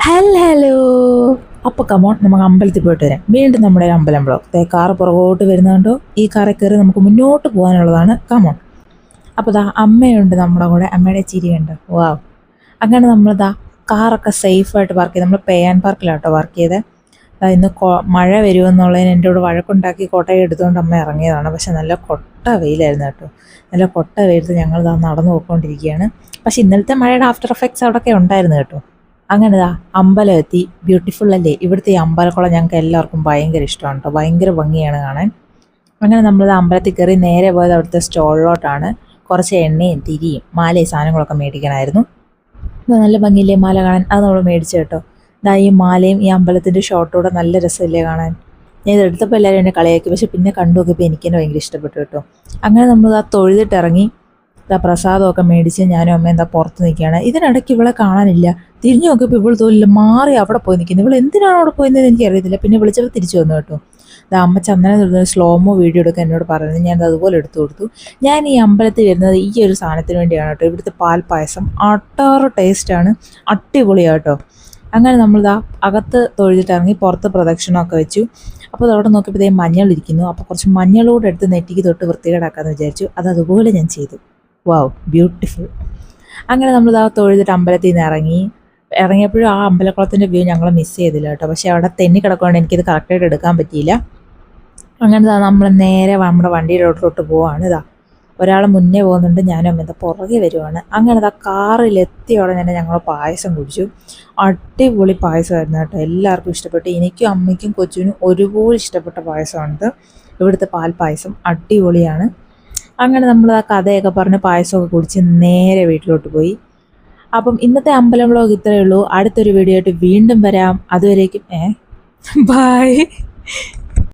Hello. അപ്പോൾ come on നമുക്ക് അമ്പലത്തിൽ പോയിട്ട് വരാം. വീണ്ടും നമ്മുടെ ഒരു അമ്പലം ബ്ലോക്ക്. കാറ് പുറകോട്ട് വരുന്നുണ്ടോ, ഈ കാറിൽ കയറി നമുക്ക് മുന്നോട്ട് പോകാനുള്ളതാണ്. കമോൺ. അപ്പോൾ ദാ അമ്മയുണ്ട് നമ്മുടെ കൂടെ. അമ്മയുടെ ചിരിയുണ്ട്. വാവ്. അങ്ങനെ നമ്മളിതാ കാറൊക്കെ സേഫായിട്ട് പാർക്ക് ചെയ്ത് നമ്മൾ പേ ആൻഡ് പാർക്കിലാട്ടോ പാർക്ക് ചെയ്തത്. ഇന്ന് മഴ വരുമെന്നുള്ളതിന് എൻ്റെ കൂടെ വഴക്കുണ്ടാക്കി കോട്ടയം എടുത്തുകൊണ്ട് അമ്മ ഇറങ്ങിയതാണ്. പക്ഷെ നല്ല കൊട്ട വെയിലായിരുന്നു കേട്ടോ. നല്ല കൊട്ട വെയിലത്ത് ഞങ്ങൾ ഇതാ നടന്നു പോയിക്കൊണ്ടിരിക്കുകയാണ്. പക്ഷെ ഇന്നലത്തെ മഴയുടെ ആഫ്റ്റർ എഫക്ട്സ് അവിടെയൊക്കെ ഉണ്ടായിരുന്നു കേട്ടോ. അങ്ങനെ ഇതാ അമ്പലം എത്തി. ബ്യൂട്ടിഫുൾ അല്ലേ ഇവിടുത്തെ ഈ അമ്പലക്കുളം? ഞങ്ങൾക്ക് എല്ലാവർക്കും ഭയങ്കര ഇഷ്ടമാണ് കേട്ടോ. ഭയങ്കര ഭംഗിയാണ് കാണാൻ. അങ്ങനെ നമ്മളിത് അമ്പലത്തിൽ കയറി നേരെ പോയത് അവിടുത്തെ സ്റ്റോളിലോട്ടാണ്. കുറച്ച് എണ്ണയും തിരിയും മാലയും സാധനങ്ങളൊക്കെ മേടിക്കണമായിരുന്നു. നല്ല ഭംഗിയില്ലേ മാല കാണാൻ? അത് നമ്മൾ മേടിച്ചു കേട്ടോ. ഇതാ ഈ മാലയും ഈ അമ്പലത്തിൻ്റെ ഷോട്ടൂടെ നല്ല രസമില്ലേ കാണാൻ? ഞാൻ ഇത് എടുത്തപ്പോൾ എല്ലാവരും എന്നെ കളിയാക്കി. പക്ഷെ പിന്നെ കണ്ടു നോക്കിയപ്പോൾ എനിക്ക് തന്നെ ഭയങ്കര ഇഷ്ടപ്പെട്ടു കേട്ടോ. അങ്ങനെ നമ്മൾ ആ തൊഴുതിട്ടിറങ്ങി പ്രസാദമൊക്കെ മേടിച്ച് ഞാനും അമ്മയും എന്താ പുറത്ത് നിൽക്കുകയാണ്. ഇതിനിടയ്ക്ക് ഇവളെ കാണാനില്ല. തിരിഞ്ഞു നോക്കിയപ്പോൾ ഇവൾ തോന്നില്ല, മാറി അവിടെ പോയി നിൽക്കുന്നത്. ഇവൾ എന്തിനാണ് അവിടെ പോയെന്ന് എനിക്കറിയത്തില്ല. പിന്നെ വിളിച്ചപ്പോൾ തിരിച്ചു വന്നു കേട്ടോ. അമ്മ ചന്ദനം തൊടുന്ന സ്ലോമോ വീഡിയോ എടുക്കാൻ എന്നോട് പറയുന്നത്. ഞാനത് അതുപോലെ എടുത്തു കൊടുത്തു. ഞാൻ ഈ അമ്പലത്തിൽ വരുന്നത് ഈ ഒരു സാധനത്തിന് വേണ്ടിയാണ് കേട്ടോ. ഇവിടുത്തെ പാൽ പായസം അട്ടാറ് ടേസ്റ്റാണ്, അടിപൊളിയാണ് കേട്ടോ. അങ്ങനെ നമ്മളിതാ അകത്ത് തൊഴുതിട്ടിറങ്ങി പുറത്ത് പ്രദക്ഷിണമൊക്കെ വെച്ചു. അപ്പോൾ അവിടെ നോക്കിയപ്പോൾ ഇതേ മഞ്ഞളിരിക്കുന്നു. അപ്പോൾ കുറച്ച് മഞ്ഞളോടെ എടുത്ത് നെറ്റിക്ക് തൊട്ട് വൃത്തികേടാക്കാമെന്ന് വിചാരിച്ചു. അതുപോലെ ഞാൻ ചെയ്തു. വാവ്, ബ്യൂട്ടിഫുൾ. അങ്ങനെ നമ്മളിതാ തൊഴുതിട്ട് അമ്പലത്തിൽ നിന്ന് ഇറങ്ങിയപ്പോഴും ആ അമ്പലക്കുളത്തിൻ്റെ വ്യൂ ഞങ്ങൾ മിസ് ചെയ്തില്ല കേട്ടോ. പക്ഷേ അവിടെ തെന്നി കിടക്കുകൊണ്ട് എനിക്കിത് കറക്റ്റായിട്ട് എടുക്കാൻ പറ്റിയില്ല. അങ്ങനെ നമ്മൾ നേരെ നമ്മുടെ വണ്ടിയിലോട്ട് പോവാണ്. ഒരാൾ മുന്നേ പോകുന്നുണ്ട്, ഞാനും അമ്മ പുറകെ വരുവാണ്. അങ്ങനെ കാറിലെത്തിയോടെ തന്നെ ഞങ്ങൾ പായസം കുടിച്ചു. അടിപൊളി പായസമായിരുന്നു കേട്ടോ. എല്ലാവർക്കും ഇഷ്ടപ്പെട്ടു. എനിക്കും അമ്മയ്ക്കും കൊച്ചിനും ഒരുപോലെ ഇഷ്ടപ്പെട്ട പായസമാണിത്. ഇവിടുത്തെ പാൽ പായസം അടിപൊളിയാണ്. അങ്ങനെ നമ്മൾ ആ കഥയൊക്കെ പറഞ്ഞ് പായസമൊക്കെ കുടിച്ച് നേരെ വീട്ടിലോട്ട് പോയി. അപ്പം ഇന്നത്തെ അമ്പലം വ്ലോഗ് ഇത്രയേ ഉള്ളൂ. അടുത്തൊരു വീഡിയോ ആയിട്ട് വീണ്ടും വരാം. അതുവരേക്കും ബൈ.